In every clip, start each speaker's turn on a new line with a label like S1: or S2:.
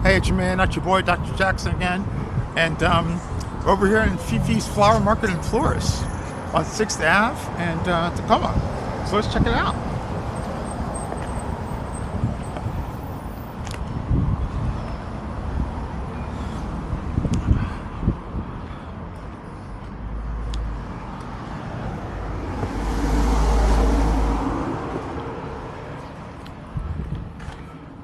S1: Hey, it's your man, not your boy, Dr. Jackson again. And we're over here in Fifi's Flower Market and Florist on 6th Ave and Tacoma. So let's check it out.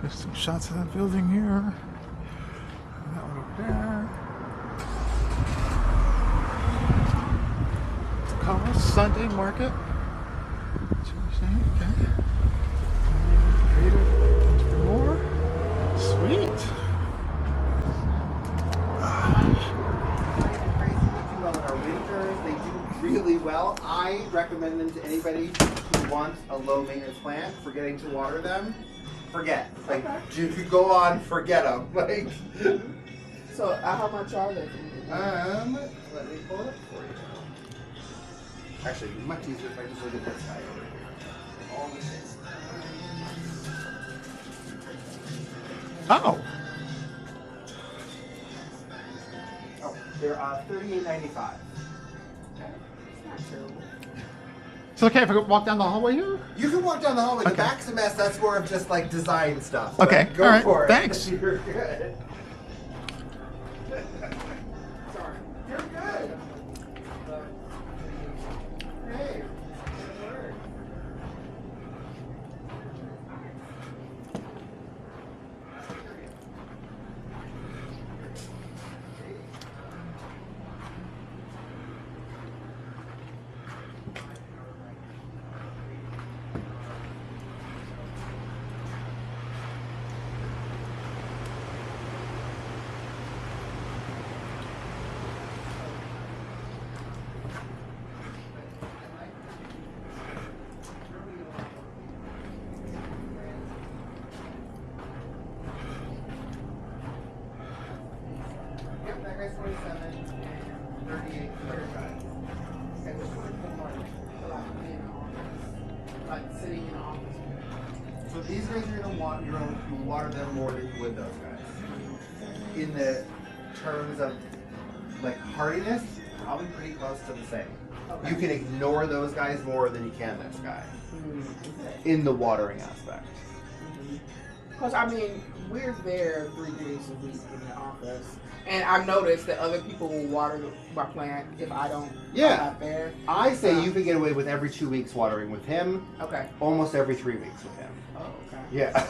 S1: There's some shots of that building here. That one over there. Tacoma Sunday Market. Tuesday, okay. Creative Entrepreneur. Sweet.
S2: Our winters, they do really well. I recommend them to anybody who wants a low maintenance plant. Forgetting to water them, forget. Like, you could go on, forget them. Like,
S3: so how much are they?
S2: let me pull it for you. Actually, much easier if I just look at this guy over here. All the same.
S1: Oh.
S2: Oh, they're $38.95.
S1: It's okay if I walk down the hallway here?
S2: You can walk down the hallway.
S1: Okay.
S2: The back's a mess. That's more of just like design stuff.
S1: Okay,
S2: But go
S1: all right,
S2: for it.
S1: thanks.
S2: You're good. Sorry. You're good. Hey. Yep, that guy's 27 and 38 35.
S3: And which one is more like being in an office, like sitting in an office?
S2: So these guys are you're gonna water them more than you would those guys. In the terms of like hardiness, probably pretty close to the same.
S3: Okay.
S2: You can ignore those guys more than you can this guy in the watering aspect.
S3: Because I mean, we're there 3 days a week in the office, and I've noticed that other people will water my plant if I don't.
S2: Yeah.
S3: I'm not there.
S2: I say you could get away with every 2 weeks watering with him,
S3: Okay.
S2: almost every 3 weeks with him.
S3: Oh, okay.
S2: Yeah.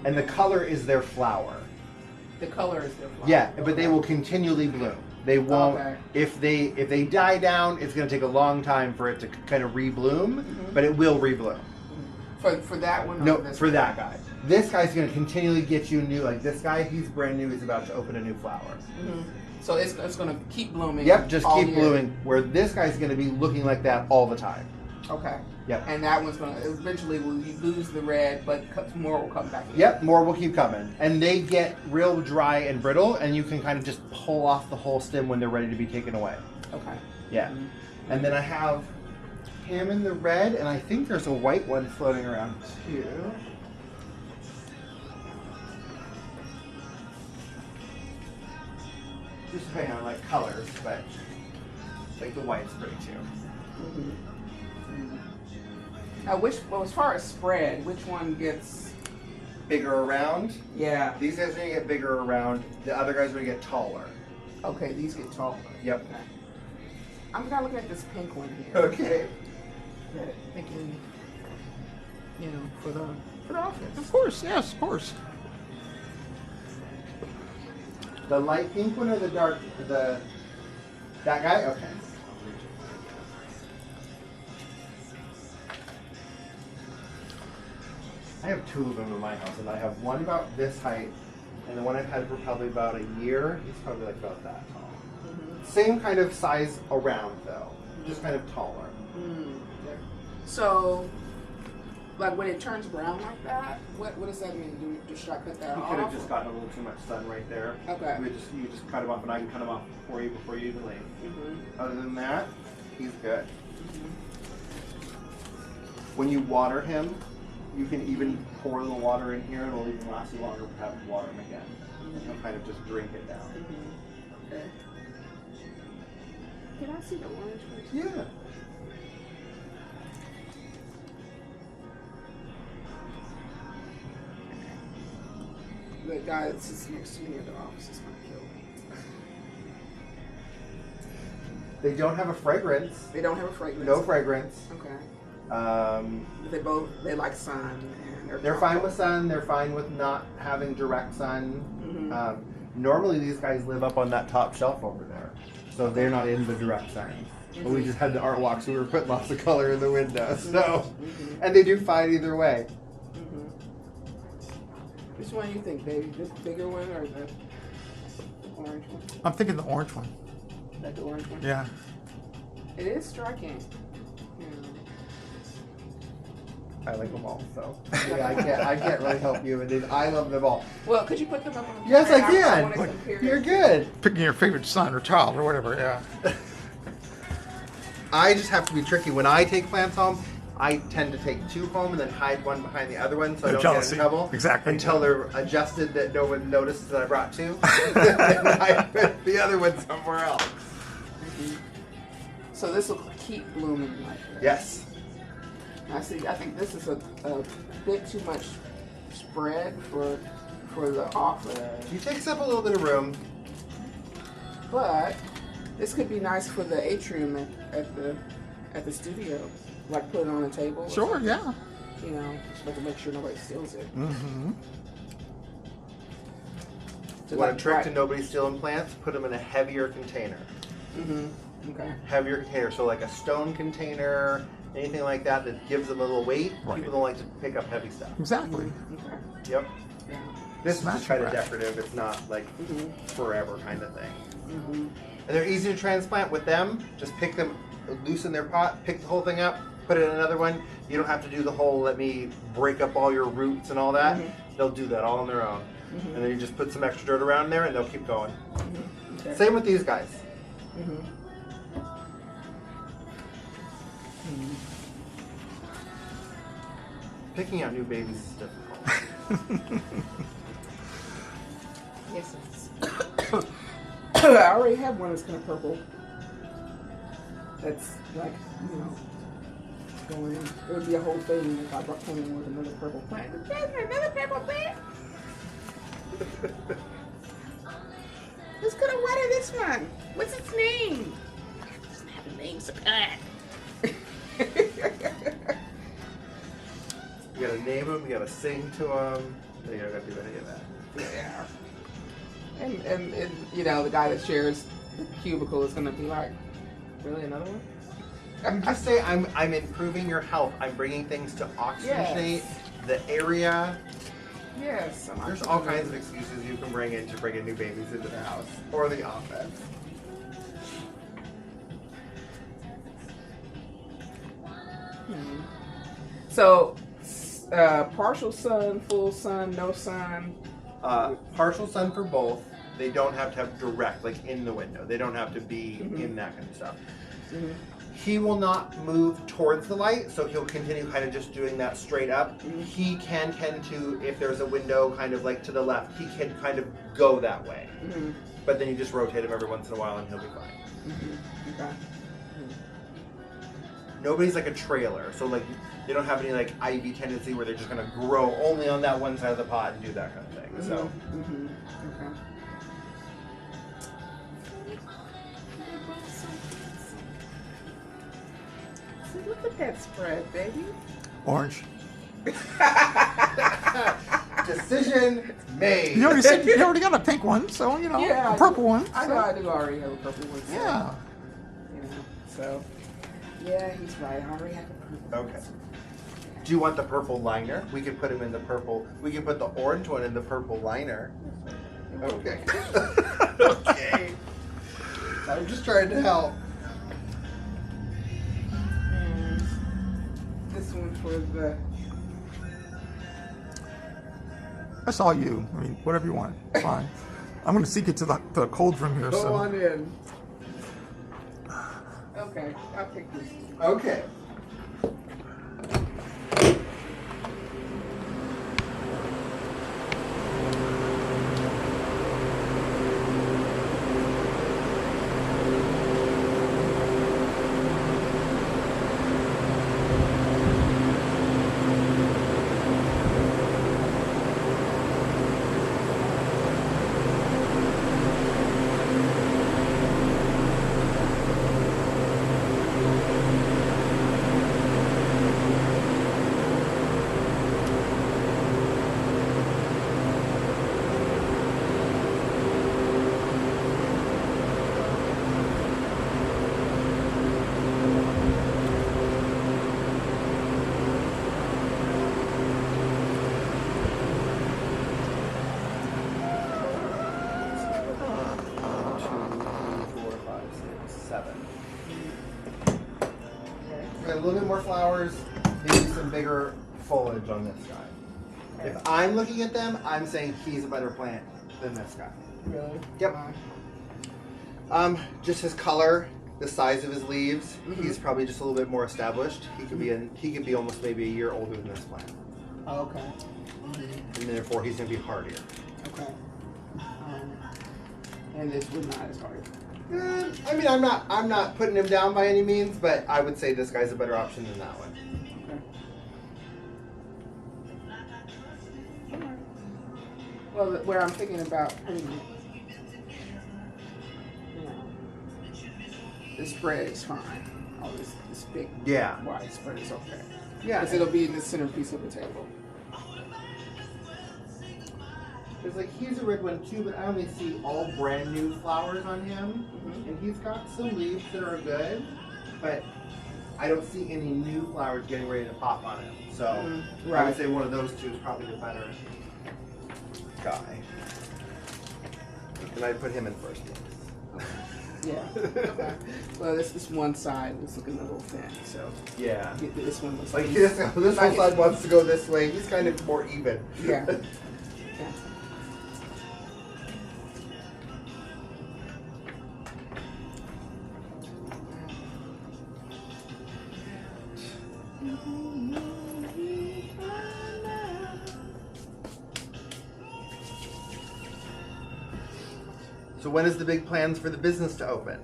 S2: And the color is their flower.
S3: The color is different.
S2: Yeah, but they will continually bloom. They won't.
S3: Okay.
S2: If they die down, it's going to take a long time for it to kind of rebloom, but it will rebloom.
S3: For that one? Or
S2: No,
S3: this
S2: for
S3: one?
S2: that guy. This guy's going to continually get you new. Like this guy, he's brand new. He's about to open a new flower.
S3: So it's going to keep blooming.
S2: Yep, just
S3: all
S2: keep
S3: year.
S2: blooming. Where this guy's going to be looking like that all the time.
S3: Okay.
S2: Yep.
S3: And that one's going to eventually will you lose the red, but more will come back.
S2: Yep, more will keep coming. And they get real dry and brittle, and you can kind of just pull off the whole stem when they're ready to be taken away.
S3: Okay.
S2: Yeah. And then I have him in the red, and I think there's a white one floating around too. Just depending on like colors, but like the white's pretty too.
S3: Well, as far as spread, which one gets?
S2: Bigger around.
S3: Yeah.
S2: These guys are gonna get bigger around. The other guys are gonna get taller.
S3: Okay, these get taller.
S2: Yep.
S3: Okay. I'm kind of looking at this pink one here.
S2: Okay.
S3: Thinking, for the office.
S1: Of course, yes, of course.
S2: The light pink one or the dark? That guy? Okay. I have 2 of them in my house, and I have one about this height, and the one I've had for probably about a year. He's probably like about that tall. Same kind of size around though, just kind of taller.
S3: So, like when it turns brown like that, what does that mean? Should I cut that
S2: He
S3: off?
S2: could have just gotten a little too much sun right there.
S3: Okay.
S2: You just cut him off, and I can cut him off for you before you even leave. Other than that, he's good. When you water him, You can even pour the water in here and it'll even last you longer for having to water them again. You'll kind of just drink it down.
S3: Mm-hmm. Okay. Can I see the orange first?
S2: Yeah.
S3: The guy that sits next to me in the office is gonna kill me.
S2: They don't have a fragrance.
S3: They don't have a fragrance.
S2: No fragrance.
S3: Okay.
S2: Um,
S3: They like sun. And
S2: they're fine with sun. They're fine with not having direct sun.
S3: Mm-hmm.
S2: Normally, these guys live up on that top shelf over there, so they're not in the direct sun. But we just had the art walk, so we were putting lots of color in the window. So, and they do fine either way.
S3: Which one do you think, baby? This bigger one or the orange one?
S1: I'm thinking the orange one.
S3: Like the orange one?
S1: Yeah.
S3: It is striking. Yeah.
S2: I like them all, so yeah, I can't really help you. I love them all.
S3: Well, could you put them up on the
S2: Yes, I
S3: camera?
S2: can.
S3: wanna compare
S2: You're
S3: it.
S2: good.
S1: Picking your favorite son or child or whatever, yeah.
S2: I just have to be tricky. When I take plants home, I tend to take two home and then hide one behind the other one so I don't
S1: Jealousy.
S2: get in trouble.
S1: Exactly.
S2: Until they're adjusted that no one notices that I brought two. Then I put the other one somewhere else.
S3: So this will keep blooming like that.
S2: Yes.
S3: I see. I think this is a bit too much spread for the office,
S2: He takes up a little bit of room.
S3: but this could be nice for the atrium at the studio. Like put it on a table. or
S1: Sure,
S3: something.
S1: yeah.
S3: You know, just to make sure nobody steals it.
S1: Mm-hmm.
S3: So
S2: Want a
S3: like
S2: trick
S3: right-
S2: to nobody stealing plants? Put them in a heavier container.
S3: Okay.
S2: Heavier container, so like a stone container, anything like that that gives them a little weight.
S1: Right.
S2: People don't like to pick up heavy stuff.
S1: Exactly.
S3: Okay.
S2: Yep.
S3: Yeah.
S2: This is
S1: Smash
S2: just kind of
S1: rack.
S2: decorative. It's not like forever kind of thing.
S3: Mm-hmm.
S2: And they're easy to transplant with them. Just pick them, loosen their pot, pick the whole thing up, put it in another one. You don't have to do the whole let me break up all your roots and all that. They'll do that all on their own. And then you just put some extra dirt around there and they'll keep going.
S3: Okay.
S2: Same with these guys. Picking out new babies is difficult.
S3: Yes. It's I already have one that's kind of purple. That's like, you know, going. It would be a whole thing if I brought home with another purple plant. Another purple plant. Who's gonna water this one? What's its name? It doesn't have a name, it's a plant.
S2: You gotta name them, you gotta sing to them. You don't gotta do any of that.
S3: Yeah. And you know, the guy that shares the cubicle is gonna be like, really another one?
S2: You just say I'm improving your health. I'm bringing things to oxygenate the area.
S3: Yes.
S2: There's all kinds of excuses you can bring in to bring in new babies into the house or the office.
S3: So, partial sun, full sun, no sun.
S2: Partial sun for both. They don't have to have direct, like in the window. They don't have to be in that kind of stuff. He will not move towards the light, so he'll continue kind of just doing that straight up. He can tend to, if there's a window kind of like to the left, he can kind of go that way. But then you just rotate him every once in a while and he'll be fine.
S3: Okay.
S2: Nobody's like a trailer, so like they don't have any like ivy tendency where they're just gonna grow only on that one side of the pot and do that kind of thing. So
S3: Okay. See, look at that spread, baby.
S1: Orange.
S2: decision made.
S1: You already said you already got a pink one, so you know,
S3: Yeah,
S1: a purple one.
S3: I
S1: so-
S3: know I do already have a purple one. So,
S1: Yeah.
S3: You know, so yeah, he's right. I already have a purple.
S2: Okay. Do you want the purple liner? We could put him in the purple. We can put the orange one in the purple liner. Okay. Okay. I'm just trying to help.
S3: And this one for the.
S1: That's all you. I mean, whatever you want. Fine. I'm going to seek it to the cold room here.
S2: Go
S1: so.
S2: on in.
S3: Okay, I'll take this.
S2: Okay. little bit more flowers, maybe some bigger foliage on this guy. If I'm looking at them, I'm saying he's a better plant than this guy.
S3: Really?
S2: Yep.
S3: Why?
S2: Just his color, the size of his leaves.
S3: Mhm.
S2: He's probably just a little bit more established. He could be almost maybe a year older than this plant,
S3: Oh, okay.
S2: and therefore he's gonna be hardier.
S3: Okay. And this was not as hard.
S2: I mean, I'm not putting him down by any means, but I would say this guy's a better option than that one.
S3: Okay. Alright. Well, where I'm thinking about putting it, the spread is fine. Oh, this big
S2: Yeah.
S3: wide spread is okay.
S2: Yeah.
S3: Because it'll be in the centerpiece of the table.
S2: Because like he's a red one too, but I only see all brand new flowers on him, and he's got some leaves that are good, but I don't see any new flowers getting ready to pop on him. So I would say one of those two is probably the better guy, and I'd put him in first place.
S3: Yeah. Okay. Well, this one side is looking a little thin, so
S2: Yeah.
S3: this one looks
S2: Like this whole side wants to go this way. He's kind of more even.
S3: Yeah. Yeah.
S2: So when is the big plans for the business to open?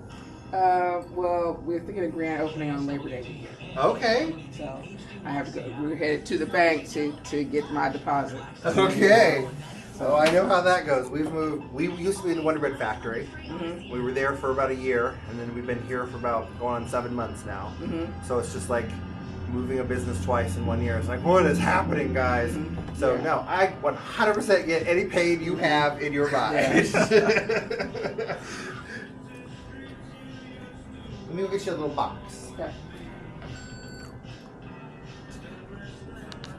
S3: Well, we're thinking of grand opening on Labor Day weekend.
S2: Okay.
S3: So I have to go. We're headed to the bank to get my deposit.
S2: Okay. So I know how that goes. We've moved. We used to be in the Wonder Bread factory.
S3: Mm-hmm.
S2: We were there for about a year, and then we've been here for about going on 7 months now.
S3: Mm-hmm.
S2: So it's just like moving a business twice in 1 year. It's like, what is happening, guys?
S3: Mhm.
S2: So
S3: Yeah.
S2: no, I 100% get any pain you have in your mind.
S3: Yeah.
S2: Let me go get you a little box.
S3: Okay.